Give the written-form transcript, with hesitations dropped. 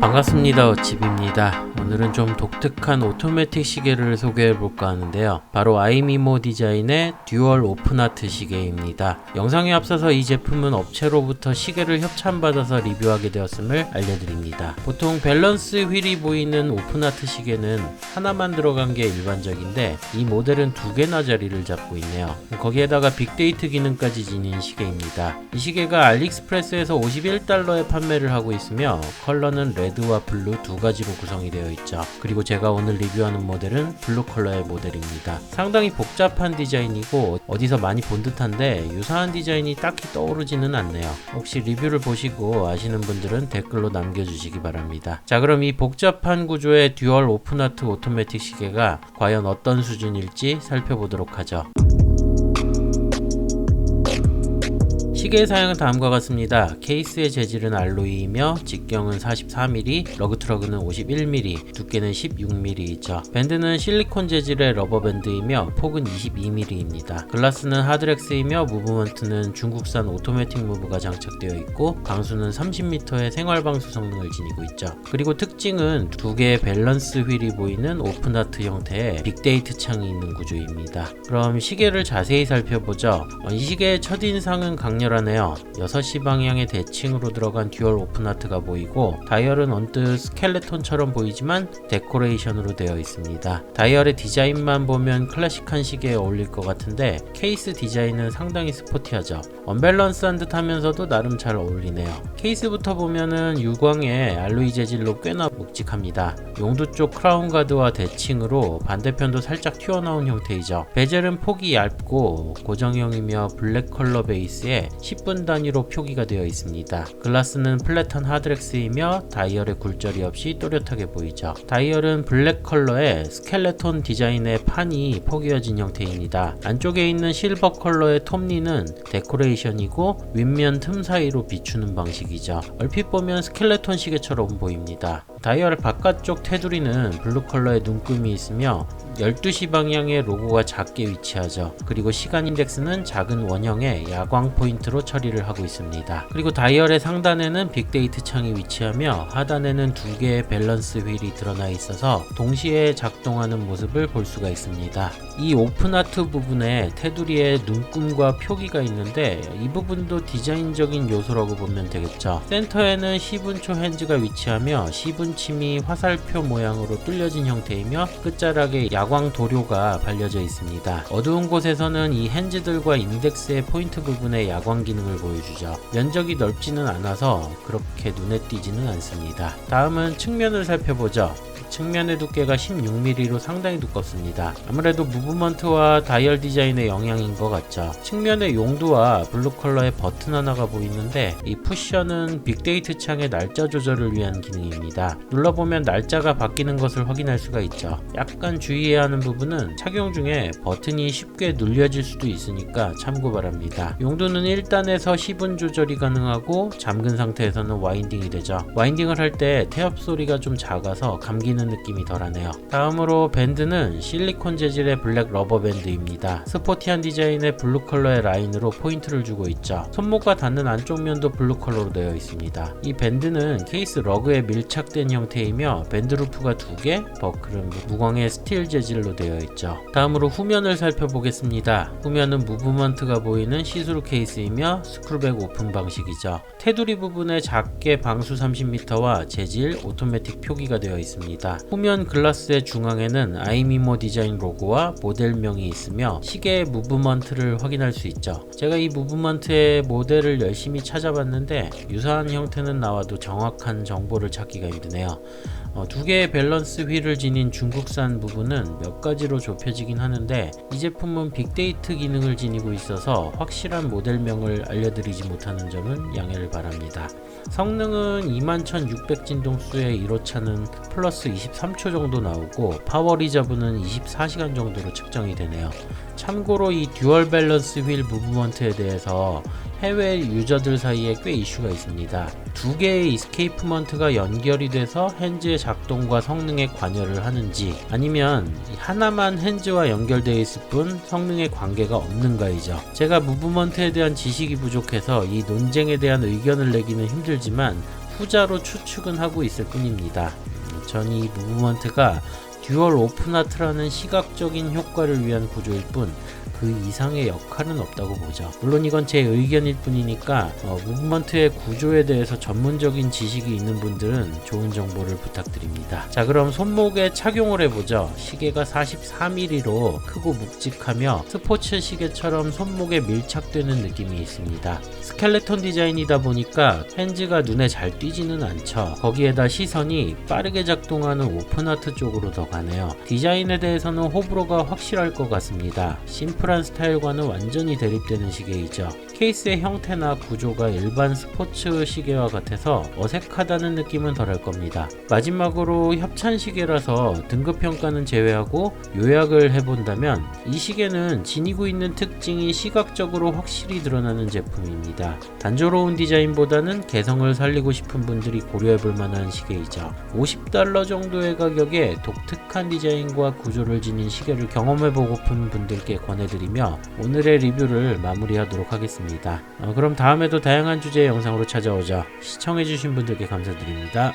반갑습니다. 어칩입니다. 오늘은 좀 독특한 오토매틱 시계를 소개해 볼까 하는데요. 바로 아이미모 디자인의 듀얼 오픈하트 시계입니다. 영상에 앞서서 이 제품은 업체로부터 시계를 협찬받아서 리뷰하게 되었음을 알려드립니다. 보통 밸런스 휠이 보이는 오픈하트 시계는 하나만 들어간 게 일반적인데 이 모델은 두 개나 자리를 잡고 있네요. 거기에다가 빅데이트 기능까지 지닌 시계입니다. 이 시계가 알리익스프레스에서 $51에 판매를 하고 있으며 컬러는 레드와 블루 두 가지로 구성이 되어 있죠. 그리고 제가 오늘 리뷰하는 모델은 블루 컬러의 모델입니다. 상당히 복잡한 디자인이고 어디서 많이 본 듯한데 유사한 디자인이 딱히 떠오르지는 않네요. 혹시 리뷰를 보시고 아시는 분들은 댓글로 남겨주시기 바랍니다. 자, 그럼 이 복잡한 구조의 듀얼 오픈하트 오토매틱 시계가 과연 어떤 수준일지 살펴보도록 하죠. 시계의 사양은 다음과 같습니다. 케이스의 재질은 알로이이며 직경은 44mm, 러그트러그는 51mm, 두께는 16mm이죠. 밴드는 실리콘 재질의 러버밴드이며 폭은 22mm입니다. 글라스는 하드렉스이며 무브먼트는 중국산 오토매틱 무브가 장착되어 있고 방수는 30m의 생활방수 성능을 지니고 있죠. 그리고 특징은 두 개의 밸런스 휠이 보이는 오픈하트 형태의 빅데이트 창이 있는 구조입니다. 그럼 시계를 자세히 살펴보죠. 이 시계의 첫인상은 강렬한 6시 방향의 대칭으로 들어간 듀얼 오픈하트가 보이고 다이얼은 언뜻 스켈레톤처럼 보이지만 데코레이션으로 되어 있습니다. 다이얼의 디자인만 보면 클래식한 시계에 어울릴 것 같은데 케이스 디자인은 상당히 스포티하죠. 언밸런스한 듯 하면서도 나름 잘 어울리네요. 케이스부터 보면은 유광의 알로이 재질로 꽤나 묵직합니다. 용두 쪽 크라운 가드와 대칭으로 반대편도 살짝 튀어나온 형태이죠. 베젤은 폭이 얇고 고정형이며 블랙 컬러 베이스에 10분 단위로 표기가 되어 있습니다. 글라스는 플랫한 하드렉스이며 다이얼의 굴절이 없이 또렷하게 보이죠. 다이얼은 블랙 컬러의 스켈레톤 디자인의 판이 포개어진 형태입니다. 안쪽에 있는 실버 컬러의 톱니는 데코레이션이고 윗면 틈 사이로 비추는 방식이죠. 얼핏 보면 스켈레톤 시계처럼 보입니다. 다이얼 바깥쪽 테두리는 블루 컬러의 눈금이 있으며 12시 방향의 로고가 작게 위치하죠. 그리고 시간 인덱스는 작은 원형의 야광 포인트로 처리를 하고 있습니다. 그리고 다이얼의 상단에는 빅데이트 창이 위치하며 하단에는 두 개의 밸런스 휠이 드러나 있어서 동시에 작동하는 모습을 볼 수가 있습니다. 이 오픈하트 부분에 테두리에 눈금과 표기가 있는데 이 부분도 디자인적인 요소라고 보면 되겠죠. 센터에는 시분초 핸즈가 위치하며 시분침이 화살표 모양으로 뚫려진 형태이며 끝자락에 야광 도료가 발려져 있습니다. 어두운 곳에서는 이 핸즈들과 인덱스의 포인트 부분에 야광 기능을 보여주죠. 면적이 넓지는 않아서 그렇게 눈에 띄지는 않습니다. 다음은 측면을 살펴보죠. 측면의 두께가 16mm로 상당히 두껍습니다. 아무래도 무브먼트와 다이얼 디자인의 영향인 것 같죠. 측면의 용두와 블루 컬러의 버튼 하나가 보이는데 이 쿠션은 빅데이트 창의 날짜 조절을 위한 기능입니다. 눌러보면 날짜가 바뀌는 것을 확인할 수가 있죠. 약간 주의해야 하는 부분은 착용 중에 버튼이 쉽게 눌려질 수도 있으니까 참고 바랍니다. 용두는 1단에서 시분 조절이 가능하고 잠근 상태에서는 와인딩이 되죠. 와인딩을 할 때 태엽 소리가 좀 작아서 감기는 느낌이 덜하네요. 다음으로 밴드는 실리콘 재질의 블랙 러버 밴드입니다. 스포티한 디자인의 블루 컬러의 라인으로 포인트를 주고 있죠. 손목과 닿는 안쪽 면도 블루 컬러로 되어 있습니다. 이 밴드는 케이스 러그에 밀착된 형태이며 밴드 루프가 2개, 버클은 무광의 스틸 재질로 되어 있죠. 다음으로 후면을 살펴보겠습니다. 후면은 무브먼트가 보이는 시스루 케이스이며 스크루백 오픈 방식이죠. 테두리 부분에 작게 방수 30m와 재질, 오토매틱 표기가 되어 있습니다. 후면 글라스의 중앙에는 아이미모 디자인 로고와 모델명이 있으며 시계의 무브먼트를 확인할 수 있죠. 제가 이 무브먼트의 모델을 열심히 찾아봤는데 유사한 형태는 나와도 정확한 정보를 찾기가 힘드네요. 두 개의 밸런스 휠을 지닌 중국산 무브는 몇 가지로 좁혀지긴 하는데 이 제품은 빅데이트 기능을 지니고 있어서 확실한 모델명을 알려드리지 못하는 점은 양해를 바랍니다. 성능은 21,600 진동수의 1호차는 플러스 23초 정도 나오고 파워 리저브는 24시간 정도로 측정이 되네요. 참고로 이 듀얼 밸런스 휠 무브먼트에 대해서 해외 유저들 사이에 꽤 이슈가 있습니다. 두 개의 이스케이프먼트가 연결이 돼서 핸즈의 작동과 성능에 관여를 하는지 아니면 하나만 핸즈와 연결되어 있을 뿐 성능에 관계가 없는가이죠. 제가 무브먼트에 대한 지식이 부족해서 이 논쟁에 대한 의견을 내기는 힘들지만 후자로 추측은 하고 있을 뿐입니다. 전 이 무브먼트가 듀얼 오픈하트라는 시각적인 효과를 위한 구조일 뿐 그 이상의 역할은 없다고 보죠. 물론 이건 제 의견일 뿐이니까 무브먼트의 구조에 대해서 전문적인 지식이 있는 분들은 좋은 정보를 부탁드립니다. 자, 그럼 손목에 착용을 해보죠. 시계가 44mm로 크고 묵직하며 스포츠 시계처럼 손목에 밀착되는 느낌이 있습니다. 스켈레톤 디자인이다 보니까 핸즈가 눈에 잘 띄지는 않죠. 거기에다 시선이 빠르게 작동하는 오픈하트 쪽으로 더 가네요. 디자인에 대해서는 호불호가 확실할 것 같습니다. 심플한 스타일과는 완전히 대립되는 시계이죠. 케이스의 형태나 구조가 일반 스포츠 시계와 같아서 어색하다는 느낌은 덜할 겁니다. 마지막으로 협찬 시계라서 등급 평가는 제외하고 요약을 해본다면 이 시계는 지니고 있는 특징이 시각적으로 확실히 드러나는 제품입니다. 단조로운 디자인보다는 개성을 살리고 싶은 분들이 고려해볼 만한 시계이죠. $50 정도의 가격에 독특한 디자인과 구조를 지닌 시계를 경험해보고픈 분들께 권해드리며 오늘의 리뷰를 마무리하도록 하겠습니다. 그럼 다음에도 다양한 주제의 영상으로 찾아오죠. 시청해주신 분들께 감사드립니다.